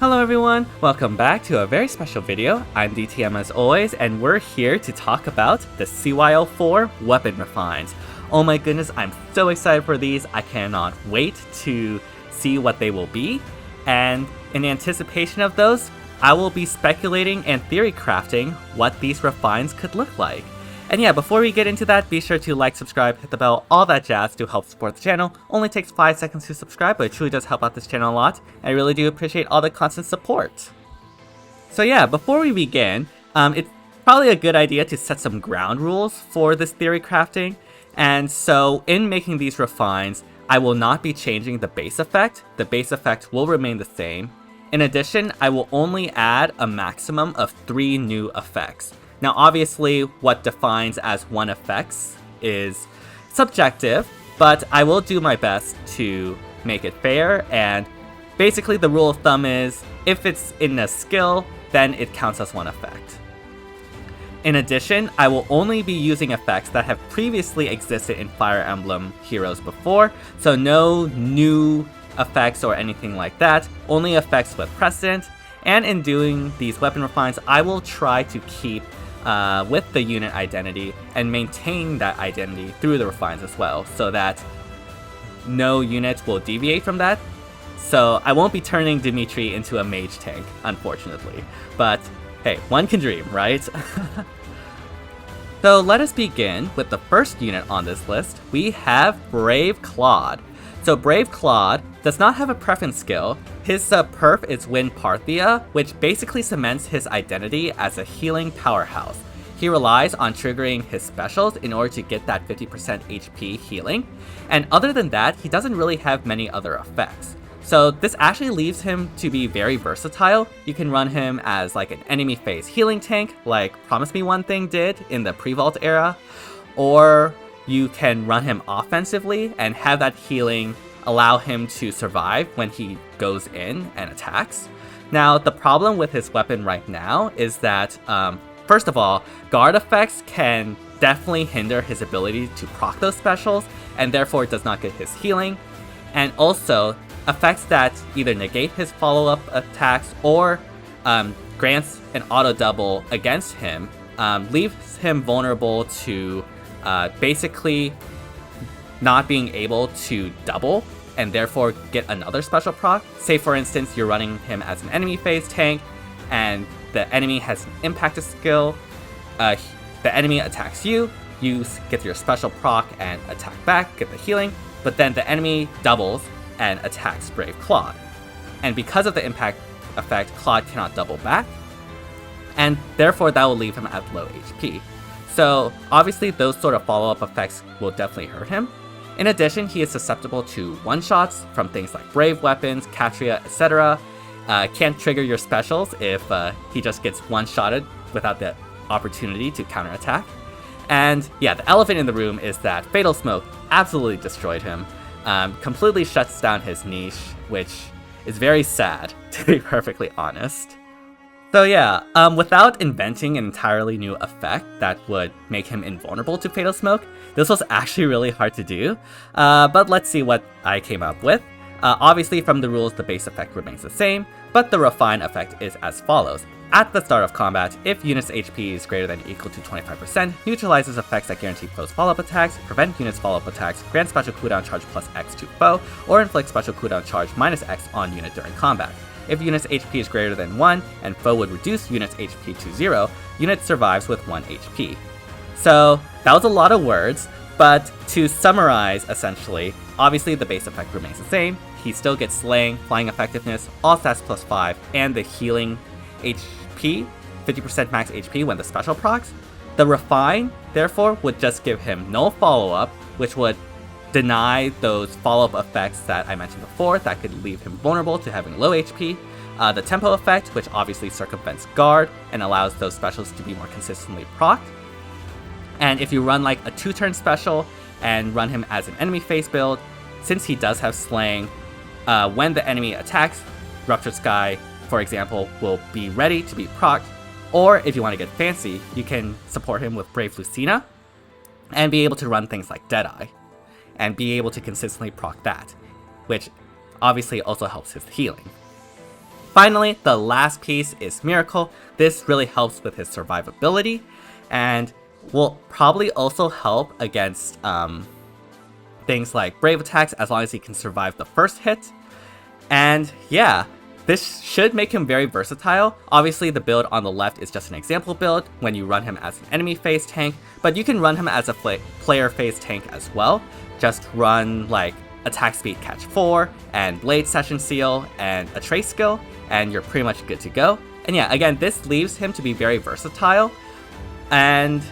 Hello everyone, welcome back to a very special video. I'm DTM as always, and we're here to talk about the CYL 4 weapon refines. Oh my goodness, I'm so excited for these. I cannot wait to see what they will be. And in anticipation of those, I will be speculating and theory crafting what these refines could look like. And yeah, before we get into that, be sure to like, subscribe, hit the bell, all that jazz to help support the channel. Only takes 5 seconds to subscribe, but it truly does help out this channel a lot. I really do appreciate all the constant support. So yeah, before we begin, it's probably a good idea to set some ground rules for this theory crafting. And so in making these refines, I will not be changing the base effect. The base effect will remain the same. In addition, I will only add a maximum of 3 new effects. Now obviously what defines as one effects is subjective, but I will do my best to make it fair, and basically the rule of thumb is if it's in a skill, then it counts as one effect. In addition, I will only be using effects that have previously existed in Fire Emblem heroes before, so no new effects or anything like that, only effects with precedent. And in doing these weapon refines, I will try to keep with the unit identity and maintain that identity through the refines as well, so that no unit will deviate from that. So I won't be turning Dimitri into a mage tank, unfortunately. But hey, one can dream, right? So let us begin with the first unit on this list. We have Brave Claude. So Brave Claude does not have a preference skill. His perf is Wind Parthia, which basically cements his identity as a healing powerhouse. He relies on triggering his specials in order to get that 50% HP healing, and other than that, he doesn't really have many other effects. So this actually leaves him to be very versatile. You can run him as like an enemy phase healing tank, like Promise Me One Thing did in the pre-vault era, or you can run him offensively and have that healing allow him to survive when he goes in and attacks. Now, the problem with his weapon right now is that, first of all, guard effects can definitely hinder his ability to proc those specials, and therefore does not get his healing. And also, effects that either negate his follow-up attacks or grants an auto double against him leaves him vulnerable to basically not being able to double and therefore get another special proc. Say for instance you're running him as an enemy phase tank and the enemy has an impact skill, the enemy attacks you, you get your special proc and attack back, get the healing, but then the enemy doubles and attacks Brave Claude. And because of the impact effect, Claude cannot double back, and therefore that will leave him at low HP. So obviously those sort of follow-up effects will definitely hurt him. In addition, he is susceptible to one-shots from things like Brave Weapons, Katria, etc. Can't trigger your specials if he just gets one-shotted without the opportunity to counterattack. And yeah, the elephant in the room is that Fatal Smoke absolutely destroyed him. Completely shuts down his niche, which is very sad, to be perfectly honest. So yeah, without inventing an entirely new effect that would make him invulnerable to Fatal Smoke, this was actually really hard to do, but let's see what I came up with. Obviously from the rules the base effect remains the same, but the refine effect is as follows. At the start of combat, if unit's HP is greater than or equal to 25%, neutralizes effects that guarantee foes follow-up attacks, prevent units follow-up attacks, grant special cooldown charge plus X to foe, or inflict special cooldown charge minus X on unit during combat. If unit's HP is greater than 1, and foe would reduce unit's HP to 0, unit survives with 1 HP. So that was a lot of words, but to summarize essentially, obviously the base effect remains the same. He still gets Slaying, Flying Effectiveness, all stats plus 5, and the healing HP, 50% max HP when the special procs. The refine, therefore, would just give him no follow-up, which would deny those follow-up effects that I mentioned before that could leave him vulnerable to having low HP. The tempo effect, which obviously circumvents guard and allows those specials to be more consistently procced. And if you run like a 2-turn special and run him as an enemy face build, since he does have Slaying, when the enemy attacks, Ruptured Sky, for example, will be ready to be procced. Or if you want to get fancy, you can support him with Brave Lucina and be able to run things like Deadeye and be able to consistently proc that, which obviously also helps his healing. Finally, the last piece is Miracle. This really helps with his survivability and will probably also help against things like Brave attacks as long as he can survive the first hit. And yeah, this should make him very versatile. Obviously, the build on the left is just an example build when you run him as an enemy phase tank, but you can run him as a player phase tank as well. Just run like attack speed catch 4 and blade session seal and a trace skill, and you're pretty much good to go. And yeah, again, this leaves him to be very versatile. And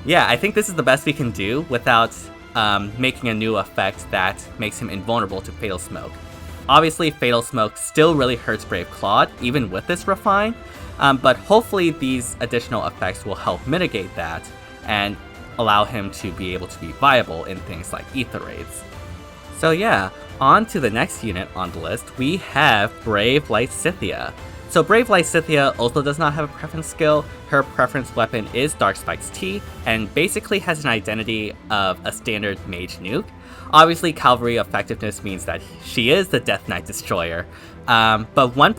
yeah, I think this is the best we can do without making a new effect that makes him invulnerable to Fatal Smoke. Obviously, Fatal Smoke still really hurts Brave Claude, even with this refine, but hopefully these additional effects will help mitigate that and allow him to be able to be viable in things like Ether Raids. So yeah, on to the next unit on the list, we have Brave Lysithea. So Brave Lysithea also does not have a preference skill. Her preference weapon is Dark Spikes T, and basically has an identity of a standard mage nuke. Obviously, cavalry effectiveness means that she is the Death Knight Destroyer, but one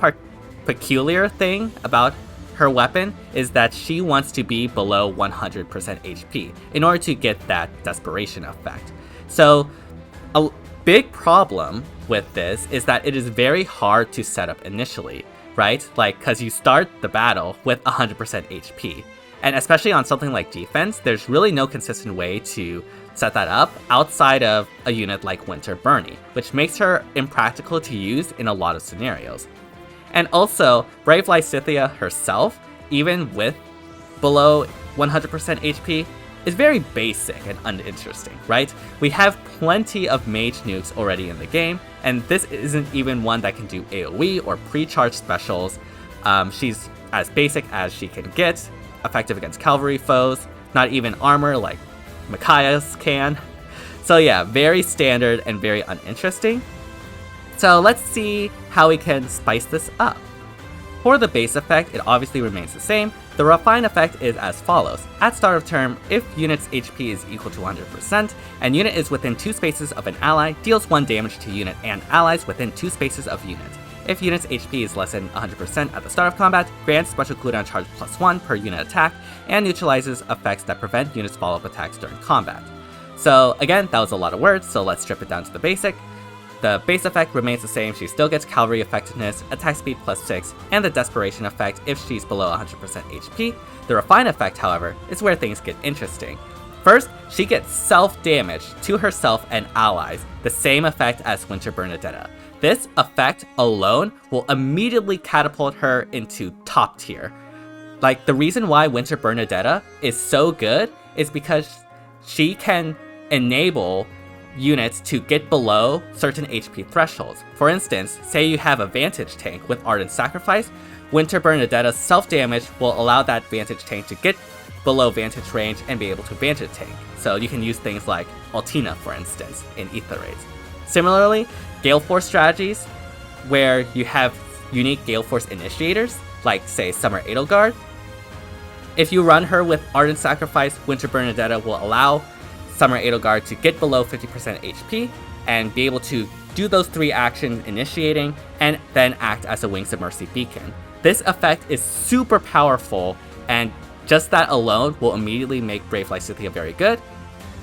peculiar thing about her weapon is that she wants to be below 100% HP in order to get that desperation effect. So a big problem with this is that it is very hard to set up initially, right? Like, because you start the battle with 100% HP. And especially on something like defense, there's really no consistent way to set that up outside of a unit like Winter Bernie, which makes her impractical to use in a lot of scenarios. And also, Brave Lysithea herself, even with below 100% HP, is very basic and uninteresting, right? We have plenty of mage nukes already in the game, and this isn't even one that can do AoE or pre-charge specials. She's as basic as she can get, effective against cavalry foes, not even armor like Micaiah's can. So yeah, very standard and very uninteresting. So let's see how we can spice this up. For the base effect, it obviously remains the same. The refine effect is as follows. At start of turn, if unit's HP is equal to 100%, and unit is within 2 spaces of an ally, deals 1 damage to unit and allies within 2 spaces of unit. If unit's HP is less than 100% at the start of combat, grants special cooldown charge +1 per unit attack, and neutralizes effects that prevent units' follow-up attacks during combat. So again, that was a lot of words, so let's strip it down to the basic. The base effect remains the same, she still gets cavalry effectiveness, attack speed +6, and the desperation effect if she's below 100% HP. The refine effect, however, is where things get interesting. First, she gets self-damage to herself and allies, the same effect as Winter Bernadetta. This effect alone will immediately catapult her into top tier. Like, the reason why Winter Bernadetta is so good is because she can enable units to get below certain HP thresholds. For instance, say you have a Vantage tank with Ardent Sacrifice, Winter Bernadetta's self-damage will allow that Vantage tank to get below Vantage range and be able to Vantage tank. So you can use things like Altina, for instance, in Ether Raids. Similarly, Gale Force strategies, where you have unique Gale Force initiators, like say Summer Edelgard. If you run her with Ardent Sacrifice, Winter Bernadetta will allow Summer Edelgard to get below 50% HP and be able to do those 3 actions initiating and then act as a Wings of Mercy beacon. This effect is super powerful, and just that alone will immediately make Brave Lysithea very good.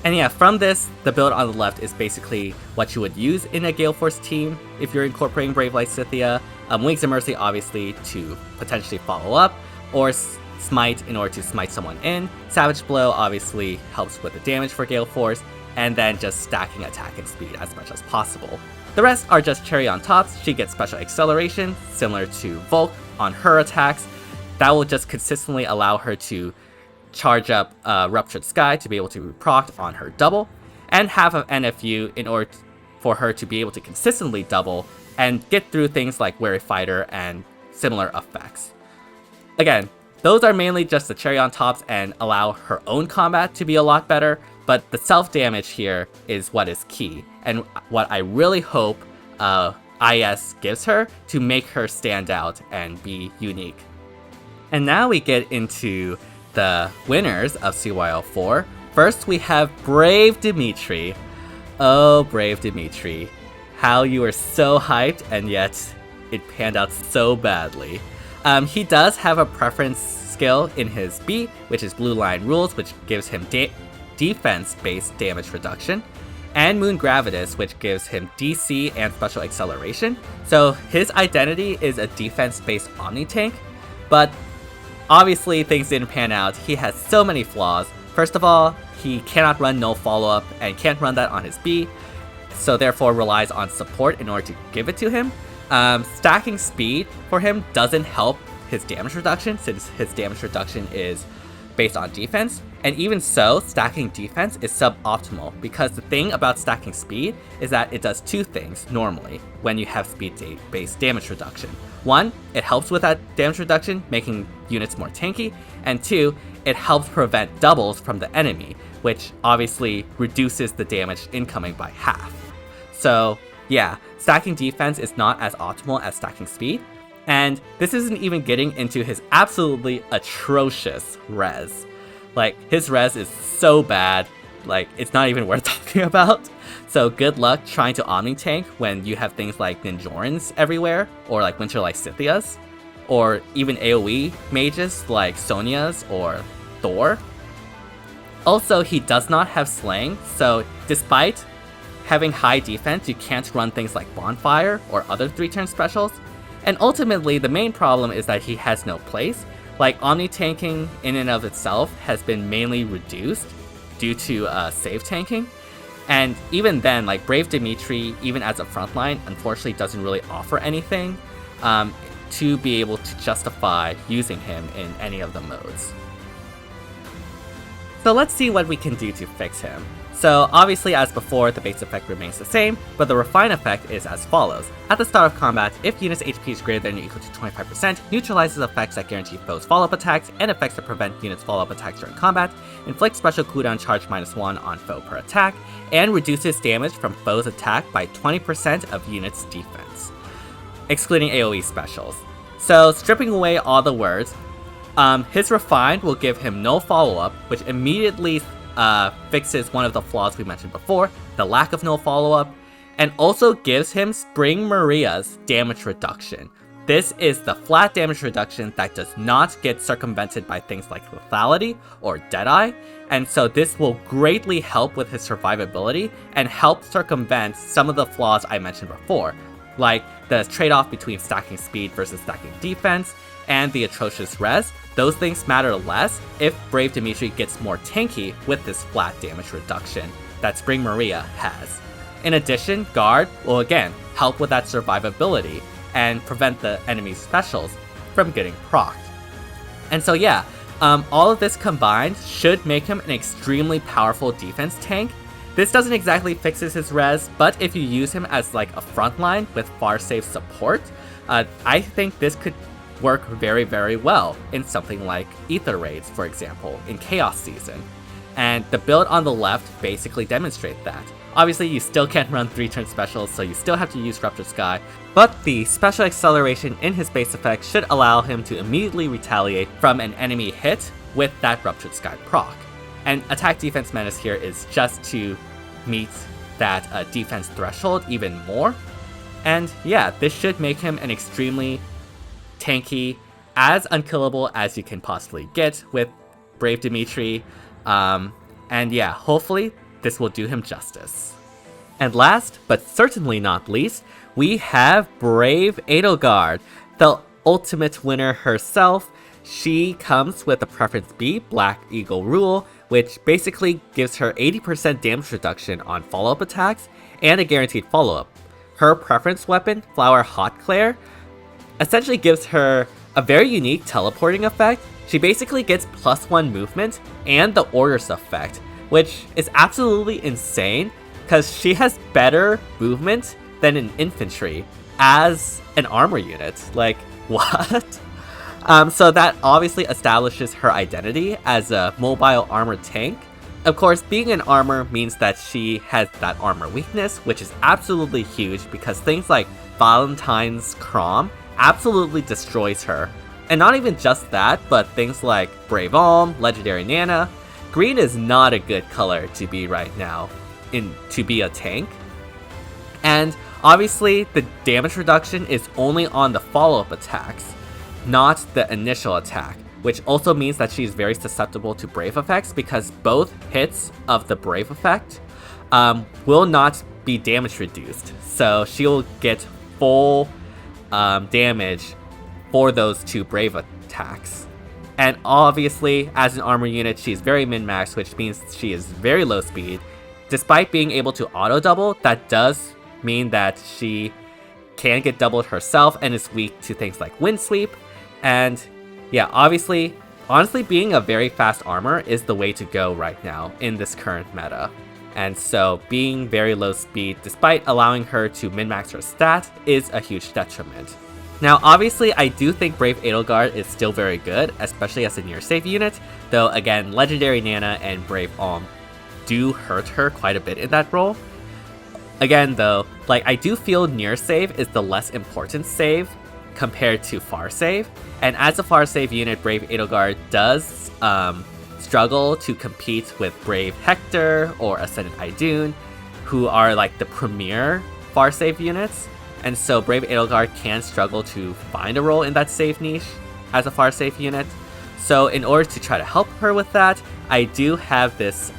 And yeah, from this, the build on the left is basically what you would use in a Gale Force team if you're incorporating Brave Lysithea. Wings of Mercy, obviously, to potentially follow up, or Smite in order to smite someone in. Savage Blow obviously helps with the damage for Gale Force, and then just stacking attack and speed as much as possible. The rest are just cherry on tops. She gets special acceleration, similar to Volk on her attacks. That will just consistently allow her to charge up Ruptured Sky to be able to be procced on her double, and half of NFU in order for her to be able to consistently double and get through things like Wary Fighter and similar effects. Again, those are mainly just the cherry on tops and allow her own combat to be a lot better, but the self-damage here is what is key, and what I really hope IS gives her to make her stand out and be unique. And now we get into the winners of CYL 4. First, we have Brave Dimitri. Oh, Brave Dimitri. How you are so hyped, and yet it panned out so badly. He does have a preference skill in his B, which is Blue Line Rules, which gives him defense-based damage reduction, and Moon Gravitas, which gives him DC and Special Acceleration. So his identity is a defense-based Omni-Tank, but obviously things didn't pan out. He has so many flaws. First of all, he cannot run no follow-up and can't run that on his B, so therefore relies on support in order to give it to him. Stacking speed for him doesn't help his damage reduction, since his damage reduction is based on defense, and even so, stacking defense is suboptimal, because the thing about stacking speed is that it does two things normally when you have speed-based damage reduction. One, it helps with that damage reduction, making units more tanky, and two, it helps prevent doubles from the enemy, which obviously reduces the damage incoming by half. So yeah, stacking defense is not as optimal as stacking speed, and this isn't even getting into his absolutely atrocious res. Like, his res is so bad, like, it's not even worth talking about. So good luck trying to Omni-Tank when you have things like Ninjorans everywhere, or like Winter Lysitheas, or even AoE mages like Sonya's or Thor. Also, he does not have Slaying, so despite having high defense, you can't run things like Bonfire or other 3-turn specials. And ultimately, the main problem is that he has no place. Like, Omni-Tanking in and of itself has been mainly reduced due to save tanking. And even then, like, Brave Dimitri, even as a frontline, unfortunately doesn't really offer anything to be able to justify using him in any of the modes. So let's see what we can do to fix him. So obviously, as before, the base effect remains the same, but the refine effect is as follows. At the start of combat, if unit's HP is greater than or equal to 25%, neutralizes effects that guarantee foes follow-up attacks and effects that prevent units follow-up attacks during combat, inflicts special cooldown charge -1 on foe per attack, and reduces damage from foe's attack by 20% of unit's defense, excluding AoE specials. So stripping away all the words, his refined will give him no follow-up, which immediately fixes one of the flaws we mentioned before, the lack of no follow-up, and also gives him Spring Maria's damage reduction. This is the flat damage reduction that does not get circumvented by things like lethality or Deadeye, and so this will greatly help with his survivability and help circumvent some of the flaws I mentioned before, like the trade-off between stacking speed versus stacking defense, and the atrocious res. Those things matter less if Brave Dimitri gets more tanky with this flat damage reduction that Spring Maria has. In addition, Guard will again help with that survivability and prevent the enemy's specials from getting procced. And so yeah, all of this combined should make him an extremely powerful defense tank. This doesn't exactly fix his res, but if you use him as like a frontline with far safe support, I think this could work very, very well in something like Ether Raids, for example, in Chaos Season. And the build on the left basically demonstrates that. Obviously, you still can't run 3-turn specials, so you still have to use Ruptured Sky, but the special acceleration in his base effect should allow him to immediately retaliate from an enemy hit with that Ruptured Sky proc. And Attack Defense Menace here is just to meet that defense threshold even more. And yeah, this should make him an extremely tanky, as unkillable as you can possibly get with Brave Dimitri, and yeah, hopefully this will do him justice. And last, but certainly not least, we have Brave Edelgard, the ultimate winner herself. She comes with a Preference B, Black Eagle rule, which basically gives her 80% damage reduction on follow-up attacks and a guaranteed follow-up. Her preference weapon, Flower Hot Claire, essentially gives her a very unique teleporting effect. She basically gets +1 movement and the Orders effect, which is absolutely insane because she has better movement than an infantry as an armor unit. Like, what? So that obviously establishes her identity as a mobile armor tank. Of course, being an armor means that she has that armor weakness, which is absolutely huge because things like Valentine's Crom absolutely destroys her. And not even just that, but things like Brave Alm, Legendary Nana. Green is not a good color to be right now to be a tank. And Obviously, the damage reduction is only on the follow-up attacks, not the initial attack, which also means that she's very susceptible to Brave effects because both hits of the Brave effect will not be damage reduced. So she'll get full damage for those 2 Brave attacks. And obviously, as an armor unit, she's very min-maxed, which means she is very low speed. Despite being able to auto-double, that does mean that she can get doubled herself and is weak to things like Wind Sweep. And yeah, honestly, being a very fast armor is the way to go right now in this current meta. And so being very low speed, despite allowing her to min-max her stat, is a huge detriment. Now, obviously, I do think Brave Edelgard is still very good, especially as a near save unit, though again, Legendary Nana and Brave Alm do hurt her quite a bit in that role. Again though, like, I do feel near save is the less important save compared to far save, and as a far save unit, Brave Edelgard does struggle to compete with Brave Hector or Ascendant Idun, who are like the premier far save units. And so Brave Edelgard can struggle to find a role in that save niche as a far save unit. So in order to try to help her with that, I do have this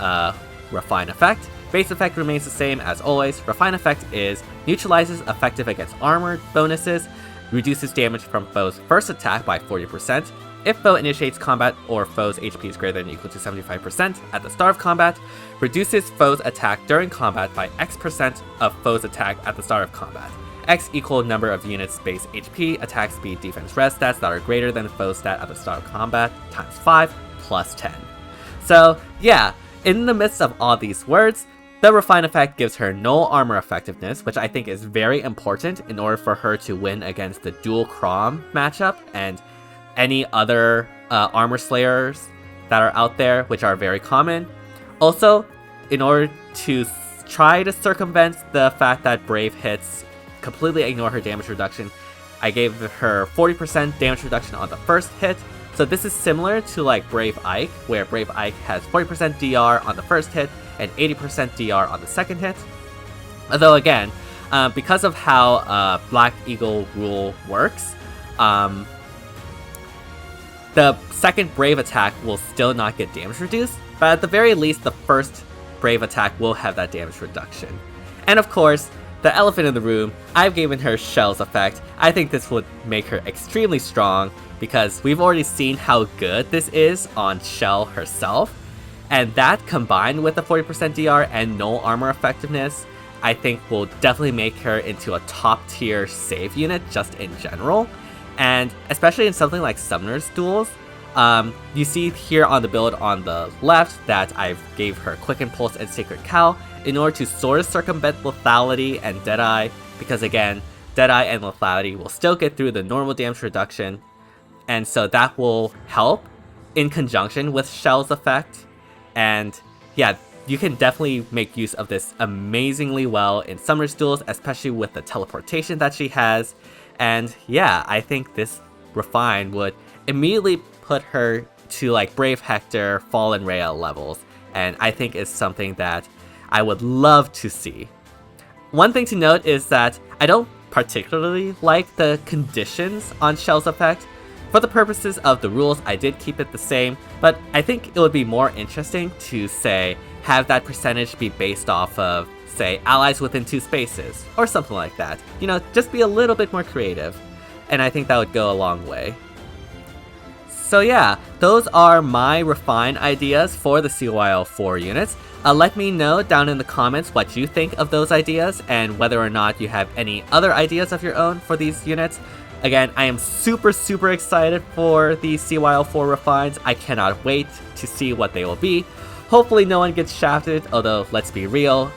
Refine effect. Base effect remains the same as always. Refine effect is neutralizes effective against armor bonuses, reduces damage from foe's first attack by 40%. If foe initiates combat or foe's HP is greater than or equal to 75% at the start of combat, reduces foe's attack during combat by X% of foe's attack at the start of combat. X equal number of units base HP, attack speed, defense, res stats that are greater than foe's stat at the start of combat times 5 plus 10. So yeah, in the midst of all these words, the Refine effect gives her no armor effectiveness, which I think is very important in order for her to win against the dual Crom matchup and any other armor slayers that are out there, which are very common. Also, in order to try to circumvent the fact that Brave hits completely ignore her damage reduction, I gave her 40% damage reduction on the first hit. So this is similar to like Brave Ike, where Brave Ike has 40% DR on the first hit and 80% DR on the second hit. Although again, because of how Black Eagle rule works, the second Brave attack will still not get damage reduced, but at the very least, the first Brave attack will have that damage reduction. And of course, the elephant in the room, I've given her Shell's effect. I think this would make her extremely strong because we've already seen how good this is on Shell herself. And that combined with the 40% DR and no armor effectiveness, I think will definitely make her into a top tier save unit just in general. And especially in something like Summoner's Duels, you see here on the build on the left that I gave her Quick Impulse and Sacred Cow in order to sort of circumvent lethality and Deadeye, because again, Deadeye and lethality will still get through the normal damage reduction, and so that will help in conjunction with Shell's effect. And yeah, you can definitely make use of this amazingly well in Summoner's Duels, especially with the teleportation that she has. And yeah, I think this Refine would immediately put her to like Brave Hector, Fallen Rhea levels, and I think is something that I would love to see. One thing to note is that I don't particularly like the conditions on Shell's effect. For the purposes of the rules, I did keep it the same, but I think it would be more interesting to, say, have that percentage be based off of, say, allies within 2 spaces, or something like that. You know, just be a little bit more creative, and I think that would go a long way. So yeah, those are my Refine ideas for the CYL 4 units. Let me know down in the comments what you think of those ideas, and whether or not you have any other ideas of your own for these units. Again, I am super excited for the CYL 4 Refines. I cannot wait to see what they will be. Hopefully no one gets shafted, although let's be real,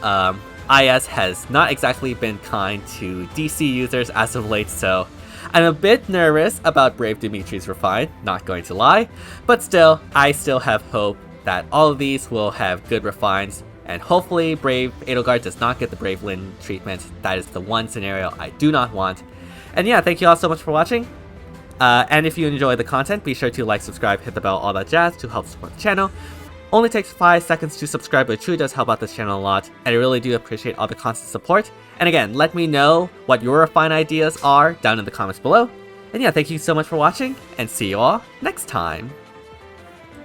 IS has not exactly been kind to DC users as of late, so I'm a bit nervous about Brave Dimitri's Refine, not going to lie, but still, I still have hope that all of these will have good refines, and hopefully Brave Edelgard does not get the Brave Lyn treatment. That is the one scenario I do not want. And yeah, thank you all so much for watching, and if you enjoy the content, be sure to like, subscribe, hit the bell, all that jazz to help support the channel. Only takes 5 seconds to subscribe, but it truly does help out this channel a lot, and I really do appreciate all the constant support. And again, let me know what your refined ideas are down in the comments below. And yeah, thank you so much for watching, and see you all next time.